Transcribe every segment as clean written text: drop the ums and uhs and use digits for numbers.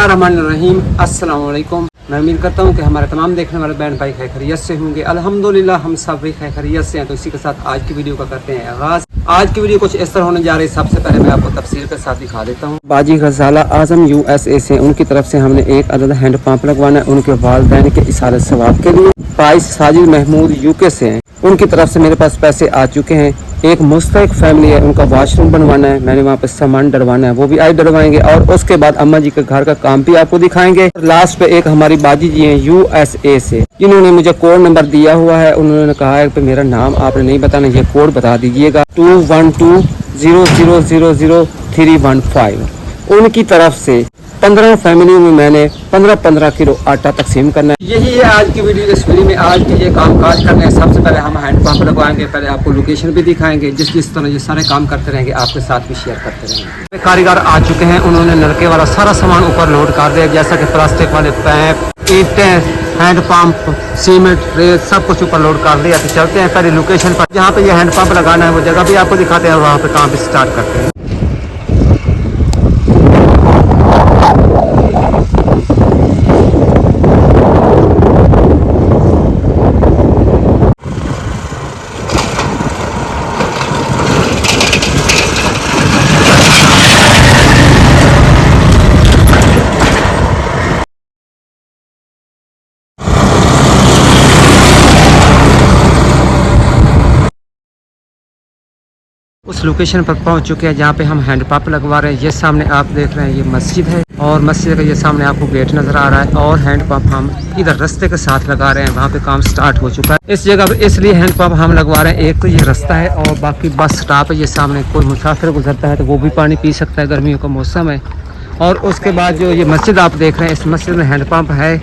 बिस्मिल्लाहिर्रहमानिर्रहीम। अस्सलाम वालेकुम। मैं उम्मीद करता हूँ कि हमारे तमाम देखने वाले बहन भाई खैरियत से होंगे। अल्हम्दुलिल्लाह हम सब भी खैरियत से हैं। तो इसी के साथ आज की वीडियो का करते हैं आगाज़। आज की वीडियो कुछ इस तरह होने जा रही है। सबसे पहले मैं आपको तफसील के साथ दिखा देता हूँ। बाजी गजाला आजम USA से उनकी तरफ से हमने एक अदद हैंड पंप लगवाना है उनके वालिदैन के इशारे सवाब के लिए। बाईस साजिद महमूद UK से हैं, उनकी तरफ से मेरे पास पैसे आ चुके हैं। एक मुस्तक फैमिली है, उनका वॉशरूम बनवाना है, मैंने वहाँ पे सामान डलवाना है, वो भी आज डलवाएंगे। और उसके बाद अम्मा जी के घर का काम भी आपको दिखाएंगे। लास्ट पे एक हमारी बाजी जी हैं USA से, जिन्होंने मुझे कोड नंबर दिया हुआ है। उन्होंने कहा है कि मेरा नाम आपने नहीं बताना, ये कोड बता दीजिएगा 212000315। उनकी तरफ से 15 फैमिलियों में मैंने 15-15 किलो आटा तकसीम करना है। यही है आज की वीडियो। इस वीडियो में आज के ये काम काज करने हैं। सबसे पहले हम हैंड पंप लगवाएंगे, पहले आपको लोकेशन भी दिखाएंगे। जिस तरह ये सारे काम करते रहेंगे आपके साथ भी शेयर करते रहेंगे। कारीगर आ चुके हैं, उन्होंने नलके वाला सारा सामान ऊपर लोड कर दिया, जैसा कि प्लास्टिक वाले पैप, ईंटें, हैंड पंप, सीमेंट, रेत सब कुछ ऊपर लोड कर दिया। तो चलते हैं पहले लोकेशन पर, जहाँ पे ये हैंड पंप लगाना है वो जगह भी आपको दिखाते हैं और वहाँ पे काम भी स्टार्ट करते हैं। उस लोकेशन पर पहुंच चुके हैं जहां पे हम हैंड पंप लगवा रहे हैं। ये सामने आप देख रहे हैं ये मस्जिद है और मस्जिद का ये सामने आपको गेट नज़र आ रहा है। और हैंड पंप हम इधर रास्ते के साथ लगा रहे हैं, वहां पे काम स्टार्ट हो चुका है इस जगह पे। इसलिए हैंड पंप हम लगवा रहे हैं। एक तो ये रास्ता है और बाकी बस स्टॉप है। ये सामने कोई मुसाफिर गुजरता है तो वो भी पानी पी सकता है, गर्मियों का मौसम है। और उसके बाद जो ये मस्जिद आप देख रहे हैं, इस मस्जिद में हैंड पंप है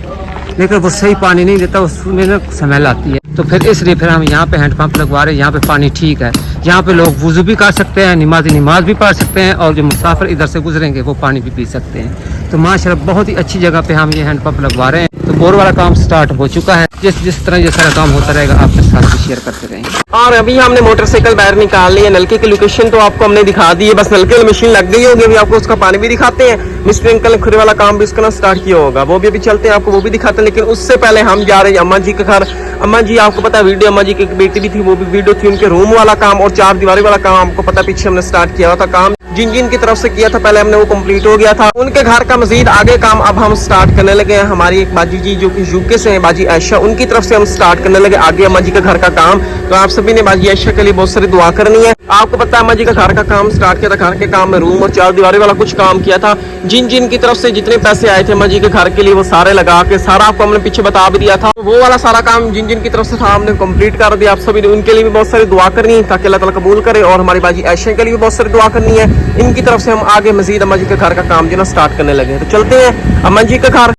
लेकिन वो सही पानी नहीं देता, उसमें ना स्मेल आती है। तो फिर इसलिए फिर हम यहाँ पे हैंड पंप लगवा रहे हैं। यहाँ पे पानी ठीक है, यहाँ पे लोग वुज़ू भी कर सकते हैं, नमाज भी पढ़ सकते हैं और जो मुसाफिर इधर से गुजरेंगे वो पानी भी पी सकते हैं। तो माशाल्लाह बहुत ही अच्छी जगह पे हम ये हैंड पंप लगवा रहे हैं। तो बोर वाला काम स्टार्ट हो चुका है। जिस तरह ये सारा काम होता रहेगा आपके साथ भी शेयर करते रहेंगे। और अभी हमने मोटरसाइकिल बाहर निकाल ली है। नलके की लोकेशन तो आपको हमने दिखा दी है, बस नलके की मशीन लग गई होगी। अभी आपको उसका पानी भी दिखाते हैं। मिस्त्री अंकल ने खुरे वाला काम भी उसका स्टार्ट किया होगा, वो भी अभी चलते हैं, आपको वो भी दिखाते हैं। लेकिन उससे पहले हम जा रहे हैं अम्मा जी के घर। अम्मा जी आपको पता है वीडियो, अम्मा जी की एक बेटी भी थी, वो भी वीडियो थी। उनके रूम वाला काम और चार दीवारी वाला काम आपको पता पीछे हमने स्टार्ट किया था। काम जिन की तरफ से किया था पहले हमने वो कंप्लीट हो गया था। उनके घर का मजीद आगे काम अब हम स्टार्ट करने लगे हैं। हमारी एक बाजी जी जो कि UK से है, बाजी आयशा, उनकी तरफ से हम स्टार्ट करने लगे आगे अम्मा जी के घर का काम। तो आप सभी ने बाजी आयशा के लिए बहुत सारी दुआ करनी है। आपको पता है अम्मा जी का घर का काम स्टार्ट किया था। घर के काम में रूम और चार दीवारी वाला कुछ काम किया था। जिन की तरफ से जितने पैसे आए थे अम्मा जी के घर के लिए वो सारे लगा के सारा आपको हमने पीछे बता भी दिया था। वो वाला सारा काम जिन की तरफ से था हमने कंप्लीट कर दिया। आप सभी ने उनके लिए भी बहुत सारी दुआ करनी है ताकि अल्लाह ताला कबूल करे। और हमारी बाजी आयशा के लिए भी बहुत सारी दुआ करनी है। इनकी तरफ से हम आगे मजीद अम्मा जी के घर का काम जो ना स्टार्ट करने लगे हैं। तो चलते हैं अम्मा जी के घर।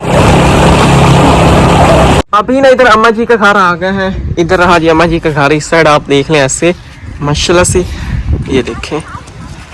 अभी ना इधर अम्मा जी का घर आ गए हैं। इधर रहा जी अम्मा जी का घर, इस साइड आप देख लें ऐसे माशाल्लाह से। ये देखें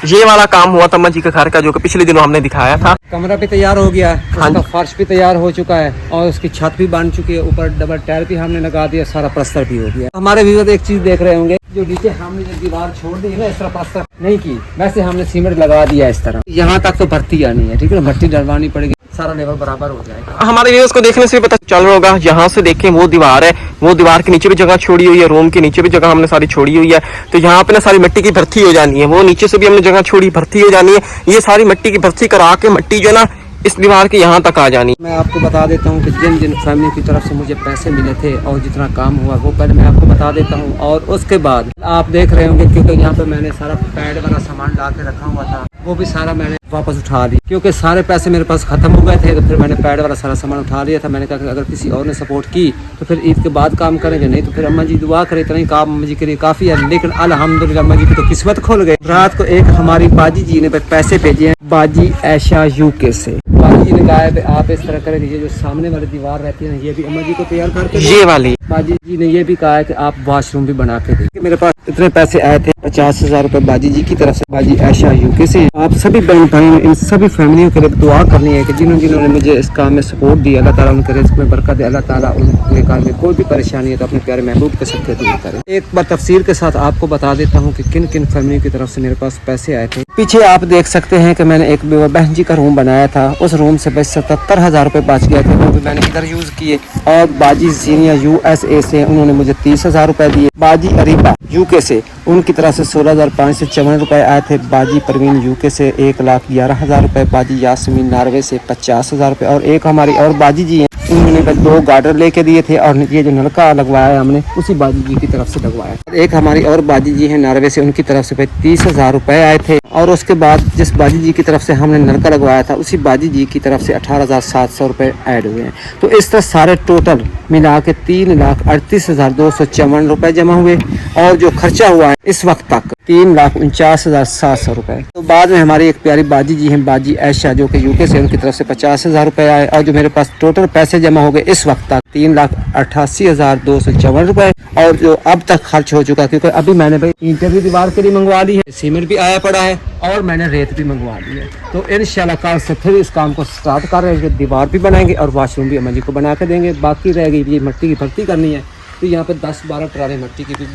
ये वाला काम हुआ था अम्मा जी के घर का जो कि पिछले दिनों हमने दिखाया था। कमरा भी तैयार हो गया है, उसका फर्श भी तैयार हो चुका है और उसकी छत भी बन चुकी है। ऊपर डबल टायर भी हमने लगा दिया, सारा प्लास्टर भी हो गया। हमारे व्यूअर एक चीज देख रहे होंगे, जो नीचे हमने जो दीवार छोड़ दी है ना, इस तरह प्लास्टर नहीं की, वैसे हमने सीमेंट लगा दिया इस तरह। यहाँ तक तो भर्ती आनी है, ठीक है, भर्ती डलवानी पड़ेगी, सारा लेवल बराबर हो जाएगा। हमारे व्यूअर्स को देखने से पता चल रहा होगा, यहाँ से देखें वो दीवार है, वो दीवार के नीचे भी जगह छोड़ी हुई है, रूम के नीचे भी जगह हमने सारी छोड़ी हुई है। तो यहाँ पे ना सारी मिट्टी की भर्ती हो जानी है। वो नीचे से भी हमने जगह छोड़ी, भर्ती हो जानी है। ये सारी मिट्टी की भर्ती करा के मिट्टी जो है ना इस दीवार के यहाँ तक आ जानी। मैं आपको बता देता हूँ कि जिन फैमिली की तरफ से मुझे पैसे मिले थे और जितना काम हुआ वो पहले मैं आपको बता देता हूँ। और उसके बाद आप देख रहे होंगे क्योंकि यहाँ पे मैंने सारा पैड वाला सामान ला के रखा हुआ था, वो भी सारा मैंने वापस उठा लिया क्योंकि सारे पैसे मेरे पास खत्म हो गए थे। तो फिर मैंने पैड वाला सारा सामान उठा लिया था। मैंने कहा कि अगर किसी और ने सपोर्ट की तो फिर ईद के बाद काम करेंगे, नहीं तो फिर अम्मा जी दुआ करे, इतना ही काम अम्मा जी के लिए काफ़ी है। लेकिन अल्हम्दुलिल्लाह अम्मा जी की तो किस्मत खुल गई। रात को एक हमारी बाजी जी ने पैसे भेजे हैं बाजी आयशा UK से। बाजी जी ने कहा है आप इस तरह करें, ये जो सामने वाली दीवार रहती है ना, ये भी अम्मा जी को तैयार करके, ये वाली बाजी जी ने ये भी कहा है कि आप वॉशरूम भी बना के दें। मेरे पास इतने पैसे आए थे 50,000 रुपए बाजी जी की तरफ से, बाजी आयशा UK से। आप सभी बहन भाइयों इन सभी फैमिलियों के लिए दुआ करनी है कि जिन्होंने मुझे इस काम में सपोर्ट दिया, अल्लाह ताला उनके रिज़्क़ में बरकत दे, अल्लाह ताला उनके काम में कोई भी परेशानी है तो अपने प्यारे महबूब के सदक़े दूर करें। एक बार तफसीर के साथ आपको बता देता हूँ कि किन किन फैमिलियों की तरफ से मेरे पास पैसे आए थे। पीछे आप देख सकते हैं कि मैंने एक बहन जी का रूम बनाया था, उस रूम से बस 77,000 रुपये बच गए थे, वो भी मैंने इधर यूज़ किए। और बाजी जीनिया USA से उन्होंने मुझे 30,000 रुपये दिए। बाजी अरीबा UK से उनकी तरफ से 16,554 रुपये आए थे। बाजी परवीन UK से 1,11,000 रुपये। बाजी यासमीन नॉर्वे से 50,000 रुपये। और एक हमारी और बाजी जी हैं, उन्होंने बस 2 गार्डर लेके दिए थे और ये जो नलका लगवाया है हमने उसी बाजी जी की तरफ से लगवाया। एक हमारी और बाजी जी हैं नॉर्वे से, उनकी तरफ से 30,000 रुपये आए थे। और उसके बाद जिस बाजी जी की तरफ से हमने नलका लगवाया था उसी बाजी जी की तरफ से 18,700 रुपये ऐड हुए हैं। तो इस तरह सारे टोटल मिला के 3,38,254 रुपये जमा हुए। और जो खर्चा हुआ है इस वक्त तक 3,49,700 रुपये। तो बाद में हमारी एक प्यारी बाजी जी हैं, बाजी ऐशा, जो कि UK से, उनकी तरफ से 50,000 रुपये आए। और जो मेरे पास टोटल पैसे जमा हो गए इस वक्त तक 3,88,254 रुपये। और जो अब तक खर्च हो चुका, क्योंकि अभी मैंने भाई ईंटें भी दीवार के लिए मंगवा ली है, सीमेंट भी आया पड़ा है और मैंने रेत भी मंगवा ली है। तो इंशाल्लाह कल से फिर इस काम को स्टार्ट कर रहे हैं। दीवार भी बनाएंगे और वॉशरूम भी अम्मा जी को बना के देंगे। बाकी रह गई ये मिट्टी की भर्ती करनी है, तो यहाँ पे 10-12 ट्राले मिट्टी की भी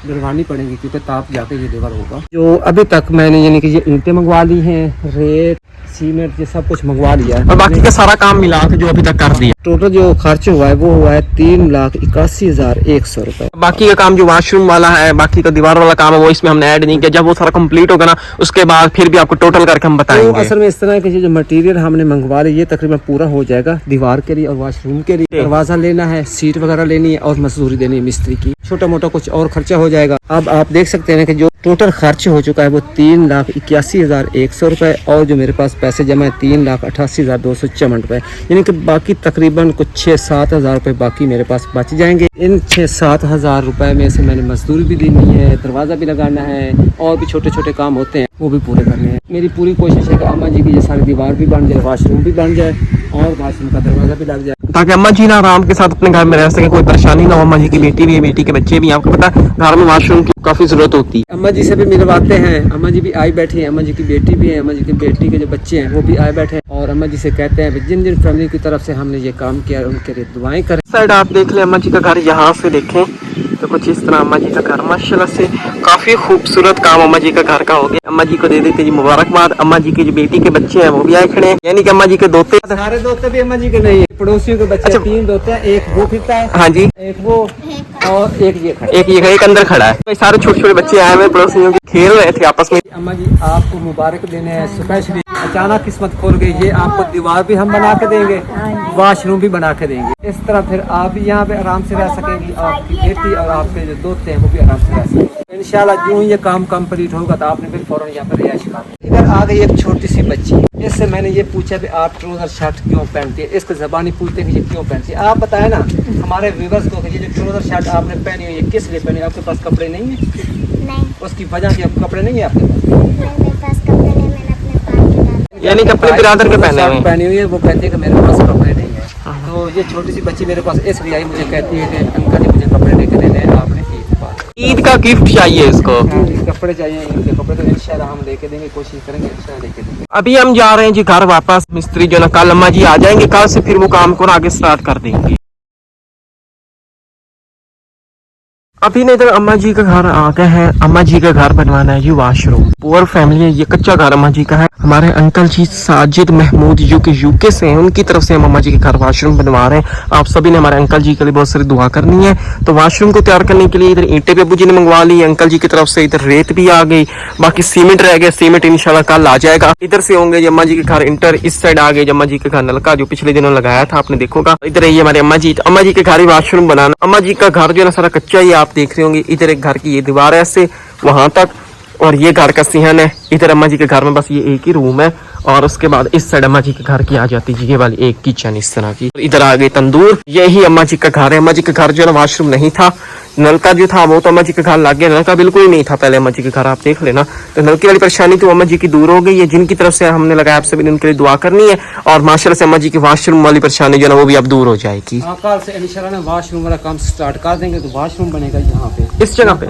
बनवानी पड़ेंगी, क्योंकि ताप जाके ये दीवार होगा। जो अभी तक मैंने यानी कि ये ईंटें मंगवा ली हैं, रेत, सीमेंट, ये सब कुछ मंगवा लिया है। और बाकी का सारा काम मिला के जो अभी तक कर दिया, टोटल जो खर्च हुआ है वो हुआ है 3,81,100 रुपये। बाकी का काम जो वॉशरूम वाला है, बाकी का दीवार वाला काम है, वो इसमें हमने ऐड नहीं किया। जब वो सारा कंप्लीट होगा ना, उसके बाद फिर भी आपको टोटल करके हम तो बताएंगे। असल में इस तरह के जो मटेरियल हमने मंगवा लिया, ये तकरीबन पूरा हो जाएगा दीवार के लिए और वॉशरूम के लिए। दरवाजा लेना है, सीट वगैरह लेनी है और मजदूरी देनी है मिस्त्री की। छोटा मोटा कुछ और खर्चा हो जाएगा। अब आप देख सकते हैं कि जो टोटल खर्च हो चुका है वो 3,81,100 रुपये। और जो मेरे पास पैसे जमा है 3,88,254 रुपये, यानी कि बाकी तकरीबन कुछ 6-7 हज़ार रुपये बाकी मेरे पास बच जाएंगे। इन 6-7 हज़ार रुपये में से मैंने मजदूरी भी देनी है, दरवाज़ा भी लगाना है और भी छोटे छोटे काम होते हैं वो भी पूरे करने हैं। मेरी पूरी कोशिश है कि अम्मा जी की ये सारी दीवार भी बन जाए, वॉशरूम भी बन जाए और वॉशरूम का दरवाज़ा भी लग जाए, ताकि अम्मा जी ना आराम के साथ अपने घर में रह सके, कोई परेशानी ना हो। अम्मा जी की बेटी भी है, बेटी के बच्चे भी हैं, आपको पता है घर में वॉशरूम की काफी जरूरत होती है। अम्मा जी से भी मिलवाते हैं। अम्मा जी भी आई बैठी हैं, अम्मा जी की बेटी भी है, अम्मा जी की बेटी के जो बच्चे हैं वो भी आए बैठे हैं। और अम्मा जी से कहते हैं जिन जिन फैमिली की तरफ से हमने ये काम किया है उनके लिए दुआएं करें। साइड आप देख ले अम्मा जी का घर, यहाँ से देखें तो कुछ इस तरह अम्मा जी का घर माशाल्लाह से काफी खूबसूरत काम अम्मा जी का घर का हो गया। अम्मा जी को दे देते जी मुबारकबाद। अम्मा जी के जो बेटी के बच्चे हैं वो भी आए खड़े हैं, यानी कि अम्मा जी के दोते, सारे दोते भी अम्मा जी के नहीं है, पड़ोसियों के बच्चे। अच्छा, 3 दोते हैं, एक वो फिरता है, हाँ जी, एक वो और एक ये खड़ा, एक अंदर खड़ा है। तो सारे छोटे छोटे बच्चे आए हुए पड़ोसियों के, खेल रहे थे आपस में। अम्मा जी आपको मुबारक देने हैं स्पेशली, अचानक किस्मत खोल गई। ये आपको दीवार भी हम बना के देंगे, वॉशरूम भी बना के देंगे। इस तरह फिर आप भी यहाँ पे आराम से रह सकेंगी, आपकी बेटी और आपके जो दोस्त हैं वो भी आराम से रह सकेंगे। इंशाल्लाह जो ये काम कंप्लीट होगा तो आपने फिर फौरन यहाँ पर रिहाइश कर। इधर आ गई एक छोटी सी बच्ची, इससे मैंने ये पूछा भी आप ट्राउजर शर्ट क्यों पहनती है। इसको ज़बानी पूछते हैं कि ये क्यों पहनती है। आप बताएं ना हमारे व्यूअर्स को कि ये जो ट्राउजर शर्ट आपने पहनी हुई है किस लिए पहनी? आपके पास कपड़े नहीं है? नहीं, उसकी वजह से आपके कपड़े नहीं है आपके पास? मेरे पास कपड़े नहीं, मैंने अपने पास डाले। यानी कि अपने बिरादर के पहने हुए पहनी हुई है, वो कहती है कि मेरे पास कपड़े नहीं है। तो ये छोटी सी बच्ची मेरे पास इसलिए आई, मुझे कहती है कि अंकल जी मुझे कपड़े लेके देने हैं आपने ईद का गिफ्ट चाहिए इसको। कपड़े चाहिए, इनके कपड़े तो इंशाल्लाह हम लेके देंगे, कोशिश करेंगे इंशाल्लाह लेके देंगे। अभी हम जा रहे हैं जी घर वापस। मिस्त्री जो ना कल अम्मा जी आ जाएंगे, कल से फिर वो काम को आगे स्टार्ट कर देंगे। अभी नहीं तो अम्मा जी का घर आ गया है। अम्मा जी का घर बनवाना है जी वॉशरूम। पुअर फैमिली है, ये कच्चा घर अम्मा जी का है। हमारे अंकल जी साजिद महमूद जो कि UK से हैं, उनकी तरफ से हम अम्मा जी के घर वॉशरूम बनवा रहे हैं। आप सभी ने हमारे अंकल जी के लिए बहुत सारी दुआ करनी है। तो वॉशरूम को तैयार करने के लिए इधर ईंटें भी अब्बू जी ने मंगवा ली, अंकल जी की तरफ से इधर रेत भी आ गई, बाकी सीमेंट रह गया। सीमेंट इंशाल्लाह कल आ जाएगा। इधर से होंगे जी अम्मा जी के घर इंटर, इस साइड आ गए अम्मा जी के घर नलका जो पिछले दिनों लगाया था आपने देखोगा। इधर ये हमारे अम्मा जी के घर ही वॉशरूम बनाना। अम्मा जी का घर जो है ना सारा कच्चा ही आप देख रहे होंगे। इधर एक घर की ये दीवार है ऐसे वहां तक, और ये घर का सिहन है। इधर अम्मा जी के घर में बस ये एक ही रूम है, और उसके बाद इस साइड अम्मा जी के घर की आ जाती है ये वाली एक किचन इस तरह की। इधर आ गई तंदूर। यही अम्मा जी का घर है। अम्मा जी के घर जो है ना वॉशरूम नहीं था, नलका जो था वो तो अम्मा जी के घर लग गया, नलका बिल्कुल ही नहीं था पहले अम्मा जी के घर, आप देख लेना। तो नलके वाली परेशानी तो अम्मा जी की दूर हो गई है, जिनकी तरफ से हमने लगाया आप सभी ने उनके लिए दुआ करनी है। और माशाल्लाह से अम्मा जी की वॉशरूम वाली परेशानी जो है ना वो भी अब दूर हो जाएगी। कल से इंशाल्लाह वॉशरूम वाला काम स्टार्ट कर देंगे, तो वॉशरूम बनेगा यहाँ पे, इस जगह पे।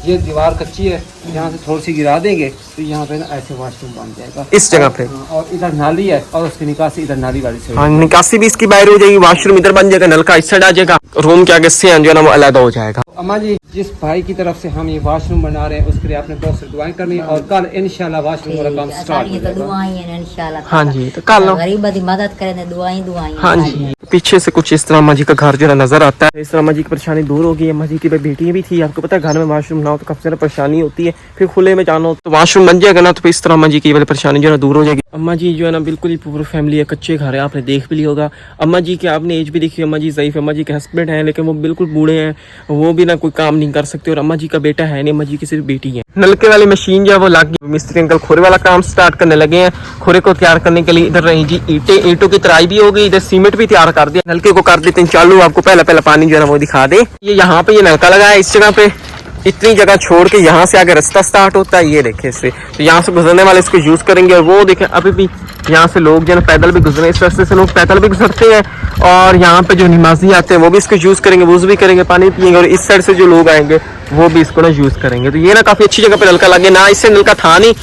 ये दीवार कच्ची है, यहाँ से थोड़ी सी गिरा देंगे तो यहाँ पे ना ऐसे वॉशरूम बन जाएगा इस जगह पे। और इधर नाली है और उसकी निकासी इधर नाली वाली से। हाँ, निकासी भी इसकी बाहर हो जाएगी, वॉशरूम इधर बन जाएगा, नलका इस साइड आ जाएगा, रूम के आगे से जो है ना वो अलग हो जाएगा। अम्मा जी, जिस भाई की तरफ से हम ये वॉशरूम बना रहे हैं उसके लिए आपने बहुत सारी दुआएं करनी है और कल इंशाल्लाह वॉशरूम वाला काम स्टार्ट हो जाएगा। दुआएं इंशाल्लाह। हाँ जी, तो कल गरीबों की मदद करें, दुआएं। हाँ जी, पीछे से कुछ इस तरह अम्मा जी का घर जो है नजर आता है। इस तरह अम्मा जी की परेशानी दूर होगी। अम्मा जी की बेटी भी थी, आपको पता है घर में वॉशरूम ना हो तो काफी ज्यादा परेशानी होती है, फिर खुले में जाना हो तो वॉशरूम बन जाएगा ना, तो इस तरह अम्मा जी की वाली परेशानी जो है दूर हो जाएगी। अम्मा जी जो है ना बिल्कुल ही पूरी फैमिली है, कच्चे घर है, आपने देख भी लिया होगा। अम्मा जी की आपने एज भी देखी, अम्मा जी ज़ईफ, अम्मा जी के हस्बैंड है लेकिन वो बिल्कुल बूढ़े हैं, वो भी ना कोई काम नहीं कर सकते। और अम्मा जी का बेटा है नहीं, अम्मा जी की सिर्फ बेटी है। नलके वाली मशीन जो है वो लग गई, मिस्त्री अंकल खोरे वाला काम स्टार्ट करने लगे हैं। खोरे को तैयार करने के लिए इधर रही जी ईंटों की तराई भी हो गई, इधर सीमेंट भी तैयार कर दिया। नलके को कर देते हैं चालू, आपको पहला पानी जो है ना वो दिखा दे। ये यहाँ पे ये नलका लगा है, इस जगह पे इतनी जगह छोड़ के यहाँ से आगे रास्ता स्टार्ट होता है, ये देखे इससे, तो यहाँ से गुजरने वाले इसको यूज करेंगे। और वो देखें अभी भी यहाँ से लोग जो है पैदल भी गुजरे, इस रास्ते से लोग पैदल भी गुजरते हैं। और यहाँ पे जो नमाजी आते हैं वो भी इसको यूज करेंगे, वुज़ू भी करेंगे, पानी पियेंगे। और इस साइड से जो लोग आएंगे वो भी इसको ना यूज करेंगे। तो ये ना काफी अच्छी जगह पे नलका लगे, ना इससे नलका था नहीं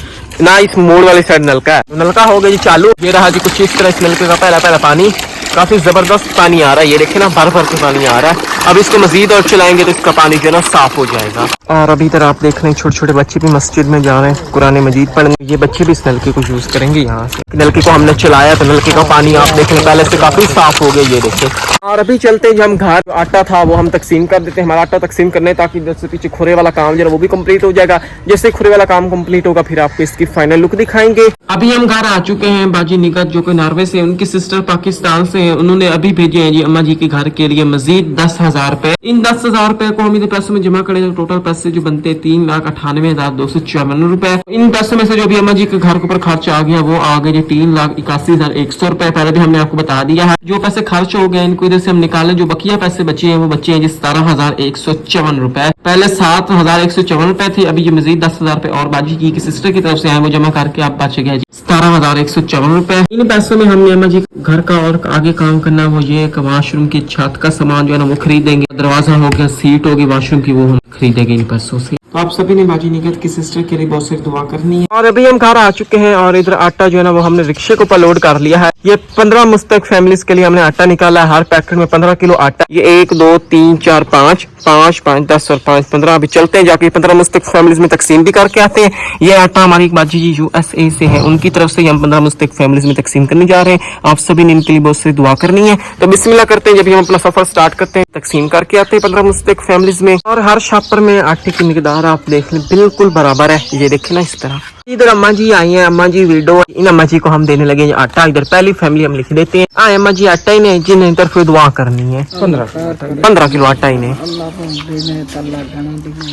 ना इस मोड़ वाली साइड नलका है। नलका हो गया जी चालू, ये रहा जी कुछ इस तरह इस नलके का पहला पानी, काफी जबरदस्त पानी आ रहा है, ये देखे ना भर के पानी आ रहा है। अब इसको मजीद और चलाएंगे तो इसका पानी जो है ना साफ हो जाएगा। और अभी इधर आप देख रहे हैं छोटे छोटे बच्चे भी मस्जिद में जा रहे हैं कुरान मजीद पढ़ने, ये बच्चे भी इस नलके को यूज करेंगे। यहाँ से नलके को हमने चलाया तो नलके का पानी आप देख लें पहले से काफी साफ हो गया, ये देखें। और अभी चलते हैं, जो हम घर आटा था वो हम तकसीम कर देते हैं, हमारा आटा तकसीम करने ताकि इधर से पीछे खुरे वाला काम जो है वो भी कंप्लीट हो जाएगा। जैसे खुरे वाला काम कंप्लीट होगा फिर आपको इसकी फाइनल लुक दिखाएंगे। अभी हम घर आ चुके हैं, बाजी निगत जो कि नॉर्वे से, उनकी सिस्टर पाकिस्तान से है, उन्होंने अभी भेजे हैं जी अम्मा जी के घर के लिए मजीद 10,000 रुपए। इन 10,000 रुपए को हम इधर पैसों में जमा करें तो टोटल पैसे जो बनते हैं 3,98,254 रुपए। इन पैसों में से जो भी अम्मा जी के घर के ऊपर खर्च आ गया वो आ गए जी 3,81,100 रुपए। पहले भी हमने आपको बता दिया है, जो पैसे खर्च हो गए इनको इधर से हम निकालें, जो बकिया पैसे बचे हैं वो बचे हैं जी 17,154 रुपए। पहले 7,154 रुपए थे, अभी ये मजीद 10,000 रुपए और बाजी की सिस्टर की तरफ से आए वो जमा करके आप बच गए 17,154 रुपए। इन पैसों में हमने अम्मा जी घर का और आगे काम करना वो ये वॉशरूम की छत का सामान जो है ना वो खरीदेंगे, दरवाजा हो गया, सीट होगी वॉशरूम की, वो हम खरीदेंगे इन पैसों से। तो आप सभी ने बाजी निगत की सिस्टर के लिए बहुत सारी दुआ करनी है। और अभी हम घर आ चुके हैं और इधर आटा जो है ना वो हमने रिक्शे के ऊपर लोड कर लिया है। ये 15 मुस्तक फैमिलीज के लिए हमने आटा निकाला है, हर पैकेट में 15 किलो आटा। ये 1 2 3 4 5 5 5 10 और 5 15। अभी चलते हैं जाके 15 मुस्तक फैमिलीज में तकसीम भी करके आते हैं। ये आटा हमारी बाजी जी USA से है, उनकी तरफ से हम 15 मुस्तक फैमिलीज में तकसीम करने जा रहे हैं। आप सभी ने इनके लिए बहुत सारी दुआ करनी है। तो बिस्मिल्लाह करते हैं, जब हम अपना सफर स्टार्ट करते हैं तकसीम करके आते हैं 15 मुस्तक फैमिलीज में। और हर शापर में आटे की मिकदार आप देख लें बिल्कुल बराबर है, ये देखें ना इस तरह। इधर अम्मा जी आई हैं, अम्मा जी वीडियो, इन अम्मा जी को हम देने लगे आटा। इधर पहली फैमिली हम लिख देते हैं, आए अम्मा जी आटा ही ने जिन्हें तरफ दुआ करनी है 15 किलो आटा ही ने।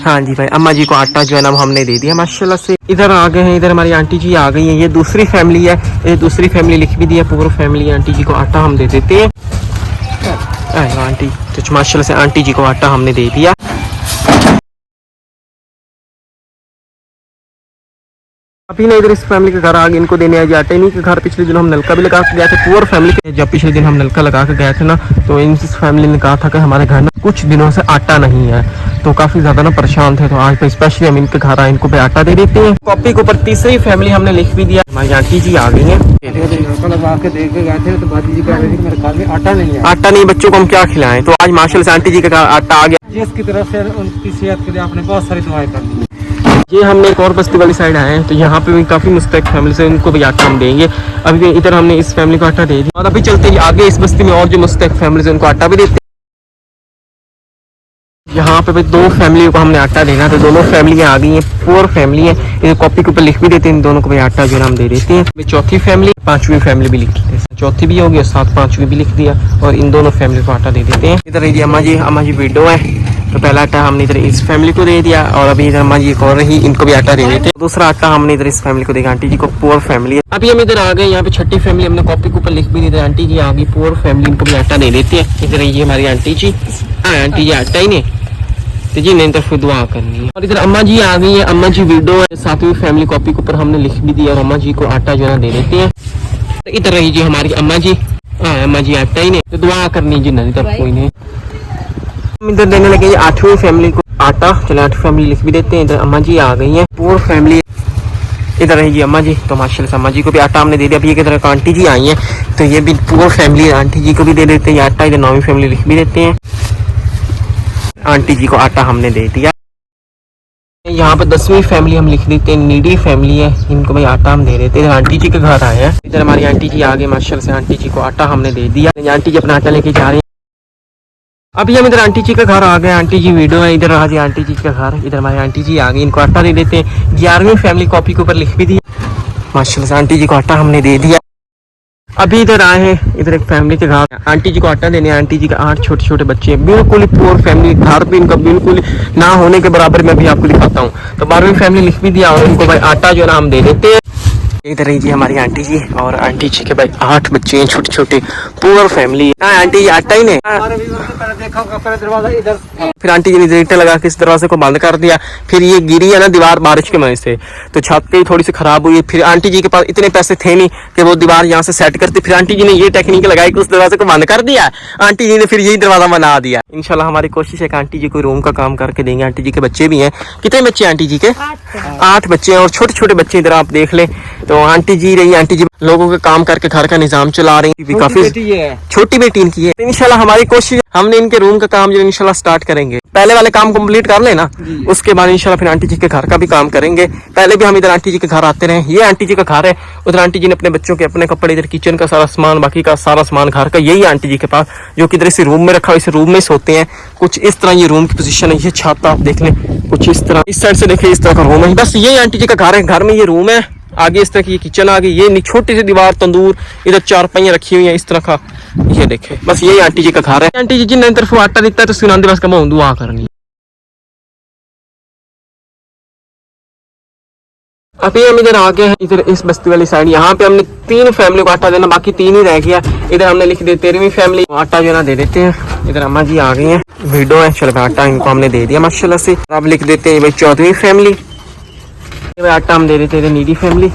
हाँ जी भाई, अम्मा जी को आटा जो है ना हमने दे दिया माशाल्लाह से। इधर आ गए हैं, इधर हमारी आंटी जी आ गई हैं, ये दूसरी फैमिली है, ये दूसरी फैमिली लिख भी दिया पूरी फैमिली। आंटी जी को आटा हम दे देते हैं। आंटी तो माशाल्लाह से आंटी जी को आटा हमने दे दिया। अभी ना इधर इस फैमिली के घर आगे इनको देने आए आटे। इन्हीं के घर पिछले दिन हम नलका भी लगा के गए थे, पूरी फैमिली के। जब पिछले दिन हम नलका लगा के गए थे ना तो इस फैमिली ने कहा था कि हमारे घर में कुछ दिनों से आटा नहीं है, तो काफी ज्यादा ना परेशान थे। तो आज पे स्पेशली हम इनके घर आए, इनको पे आटा दे देते हैं। कॉपी के ऊपर तीसरी फैमिली हमने लिख भी दिया। हमारी आंटी जी आ गई है, आटा नहीं, बच्चों को हम क्या खिलाएं। तो आज माशाल्लाह से आंटी जी का आटा आ गया, जिसकी तरफ से उनकी सेहत के लिए आपने बहुत सारी दुआएं कर दी। ये हमने एक और बस्ती वाली साइड आए हैं, तो यहाँ पे भी काफी मुस्तक फैमिली से उनको भी आटा हम देंगे। अभी भी इधर हमने इस फैमिली को आटा दे दिया और अभी चलते हैं आगे इस बस्ती में और जो मुस्तक फैमिली से उनको आटा भी देते हैं। यहाँ पे भी 2 फैमिली को हमने आटा देना, तो दोनों फैमिलियाँ आ गई हैं, 4 फैमिली है। ये कॉपी के ऊपर लिख भी देते हैं, इन दोनों को भी आटा जो है हम दे देते हैं। चौथी फैमिली, 5वीं फैमिली भी लिख देते हैं, चौथी भी हो गई और साथ 5वीं भी लिख दिया और इन दोनों फैमिली को आटा दे देते हैं। इधर ये अम्मा जी वीडियो है, तो पहला आटा हमने इधर इस फैमिली को दे दिया और अभी इधर अम्मा जी एक और रही, इनको भी आटा दे देते हैं। दूसरा आटा हमने इधर इस फैमिली को देगा, आंटी जी को 4 फैमिली है। अभी हम इधर आ गए, यहाँ पे छठी फैमिली हमने कॉपी के ऊपर लिख भी दी, आंटी जी आ गई 4 फैमिली, इनको भी आटा दे देते हैं। इधर ये हमारी आंटी जी, आंटी जी आटा ही नहीं तो जी नहीं तरफ दुआ करनी है। और इधर अम्मा जी आ गई है, अम्मा जी वीडियो है, 7वीं फैमिली कॉपी के ऊपर हमने लिख भी दिया और अम्मा जी को आटा जो है दे देते हैं। तो इधर रही जी हमारी अम्मा जी, अम्मा जी आटा ही नहीं तो दुआ करनी जी नहीं तरफ कोई नहीं। हम इधर देने लगे 8वीं फैमिली को आटा, चलो 8 फैमिली लिख भी देते हैं। इधर अम्मा जी आ गई है, 4 फैमिली। इधर रही जी अम्मा जी, तो माशाल्लाह से अम्मा जी को भी आटा हमने दे दिया। अभी एक तरह आंटी जी आई है, तो ये भी 4 फैमिली आंटी जी को भी दे देते हैं आटा। इधर 9वीं फैमिली लिख भी देते हैं। आंटी जी को आटा हमने दे दिया। यहाँ पे 10वीं फैमिली हम लिख देते हैं, नीडी फैमिली है, इनको भाई आटा हम दे देते हैं। आंटी जी के घर आए हैं, इधर हमारी आंटी जी आगे माशाल्लाह से आंटी जी को आटा हमने दे दिया। आंटी जी अपना आटा लेके जा रही हैं। अभी हम इधर आंटी जी के घर आ गए, आंटी जी वीडियो है, इधर रहा जी आंटी जी का घर, इधर हमारी आंटी जी आ गई, इनको आटा दे देते हैं। 11वीं फैमिली कॉपी के ऊपर लिख भी दिया माशाल्लाह से, आंटी जी को आटा हमने दे दिया। अभी इधर आए हैं, इधर एक फैमिली के घर आंटी जी को आटा देने। आंटी जी के 8 छोटे छोटे बच्चे हैं, बिल्कुल ही पुअर फैमिली, घर पे इनका बिल्कुल ना होने के बराबर में भी आपको दिखाता हूँ। तो 12वीं फैमिली लिख भी दिया और इनको भाई आटा जो है ना हम दे देते हैं। इधर है जी हमारी आंटी जी, और आंटी जी के भाई 8 बच्चे हैं, छोटे छोटे, पुअर फैमिली। आंटी जी आटा ही नहीं, फिर आंटी जी ने ईंटें लगा के इस दरवाजे को बंद कर दिया। फिर ये गिरी है ना दीवार बारिश की वजह से, तो छत पे थोड़ी सी खराब हुई। फिर आंटी जी के पास इतने पैसे थे नहीं कि वो दीवार यहाँ से सेट करते, फिर आंटी जी ने ये टेक्निक लगाई कि उस दरवाजे को बंद कर दिया। आंटी जी ने फिर यही दरवाजा बना दिया। इंशाल्लाह हमारी कोशिश है कि आंटी जी को रूम का काम करके देंगे। आंटी जी के बच्चे भी हैं, कितने बच्चे आंटी जी के? 8 बच्चे हैं, और छोटे छोटे बच्चे इधर आप देख ले। तो आंटी जी रही, आंटी जी लोगों के काम करके घर का निजाम चला रही है। काफी छोटी बेटी इनकी है। इंशाल्लाह हमारी कोशिश, हमने इनके रूम का काम जो इंशाल्लाह स्टार्ट करेंगे। पहले वाले काम कंप्लीट कर लेना, उसके बाद इंशाल्लाह फिर आंटी जी के घर का भी काम करेंगे। पहले भी हम इधर आंटी जी के घर आते रहे। ये आंटी जी का घर है, उधर आंटी जी ने अपने बच्चों के अपने कपड़े, इधर किचन का सारा सामान, बाकी का सारा सामान घर का यही आंटी जी के पास, जो कि इधर इस रूम में रखा हुआ, इस रूम में सोते हैं। कुछ इस तरह ये रूम की पोजीशन है। ये छत आप देख लें, कुछ इस तरह, इस साइड से देखिए इस तरह का रूम है। बस यही आंटी जी का घर है, घर में ये रूम है। आगे इस तरह की ये किचन आ गई, ये छोटी सी दीवार, तंदूर, इधर 4 पहियां रखी हुई है इस तरह का। ये देखे, बस यही आंटी जी का घर है। आंटी जी जिन्हें तरफ आटा दिखता है तो सुनांदे बस कमा दुआ करनी। अभी हम इधर आ गए हैं, इधर इस बस्ती वाली साइड। यहाँ पे हमने 3 फैमिली को आटा देना, बाकी 3 ही रह गया। इधर हमने लिख दिया 13वीं फैमिली आटा जो ना दे देते हैं। इधर अम्मा जी आ गई हैं, वीडियो है, चलो आटा इनको हमने दे दिया माशाल्लाह से। अब लिख देते हैं भाई 14वीं फैमिली, आटा हम दे देते हैं नीडी फैमिली।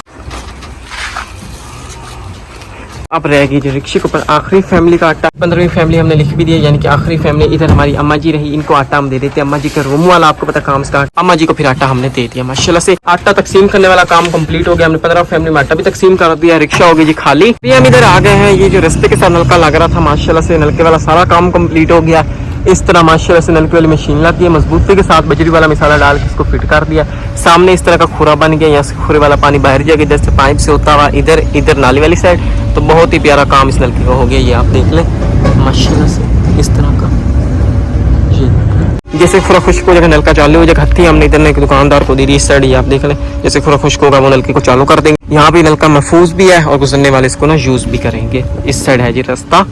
अब रह गई जो रिक्शे के ऊपर आखिरी फैमिली का आटा, 15वीं फैमिली हमने लिख भी दिया, यानी कि आखिरी फैमिली। इधर हमारी अम्मा जी रही, इनको आटा हम दे देते हैं। अम्मा जी का रूम वाला आपको पता काम स्टार्ट, अम्मा जी को फिर आटा हमने दे दिया माशाल्लाह से। आटा तकसीम करने वाला काम कंप्लीट हो गया, हमने 15 फैमिली में आटा भी तकसीम कर दिया। रिक्शा हो गई जी खाली। अभी हम इधर आ गए हैं, ये जो रास्ते के साथ नलका लग रहा था माशाल्लाह से, नलके वाला सारा काम कंप्लीट हो गया। इस तरह माशाल्लाह से नलके वाली मशीन लाती है, मजबूती के साथ बजरी वाला मिसाला डाल के इसको फिट कर दिया। सामने इस तरह का खुरा बन गया, यहाँ से खुरे वाला पानी बाहर जाएगा, इधर से पाइप से होता हुआ इधर नाली वाली साइड। तो बहुत ही प्यारा काम इस नलके का हो गया, ये आप देख लें माशाल्लाह से इस तरह का। ये जैसे खुरा खुश्क हो जाएगा, नलका चालू हो जाएगा। हत्ती हमने इधर एक दुकानदार को दी थी, इस साइड ये आप देख लें, जैसे खुरा खुश्क होगा वो नलके को चालू कर देंगे। यहाँ भी नलका महफूज भी है और गुजरने वाले इसको ना यूज भी करेंगे। इस साइड है जी रास्ता।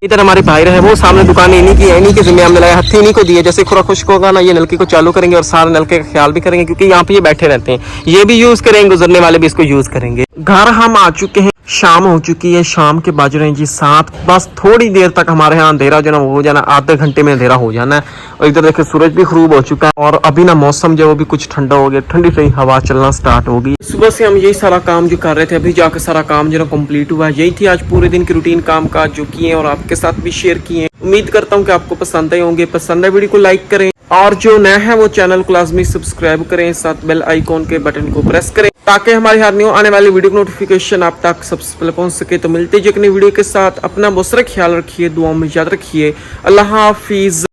इधर हमारे भाई रहे, वो सामने दुकान इन्हीं की है, इन्हीं के जिम्मे हमने लगाया, हत्थी इन्हीं को दिए। जैसे खुरा खुश्क होगा ना, ये नलके को चालू करेंगे और सारे नलके का ख्याल भी करेंगे, क्योंकि यहाँ पे ये बैठे रहते हैं। ये भी यूज करेंगे, गुजरने वाले भी इसको यूज करेंगे। घर हम आ चुके हैं, शाम हो चुकी है, शाम के बज रहे हैं जी 7। बस थोड़ी देर तक हमारे यहाँ अंधेरा जो ना हो जाना, आधे घंटे में अंधेरा हो जाना है। और इधर देखिए सूरज भी ग़रूब हो चुका है, और अभी ना मौसम जो वो भी कुछ ठंडा हो गया, ठंडी ठंडी हवा चलना स्टार्ट हो गई। सुबह से हम यही सारा काम जो कर रहे थे, अभी जाकर सारा काम जो ना कंप्लीट हुआ है। यही थी आज पूरे दिन की रूटीन काम काज जो किए और आपके साथ भी शेयर किए। उम्मीद करता हूँ कि आपको पसंद आए होंगे। पसंद है वीडियो को लाइक करें, और जो नया है वो चैनल को लाजमी सब्सक्राइब करें, साथ बेल आइकॉन के बटन को प्रेस करें, ताकि हमारी हर न्यू आने वाली वीडियो की नोटिफिकेशन आप तक सबसे पहले पहुंच सके। तो मिलते हैं एक नई वीडियो के साथ। अपना बहुत सारा ख्याल रखिए, दुआओं में याद रखिए। अल्लाह हाफिज।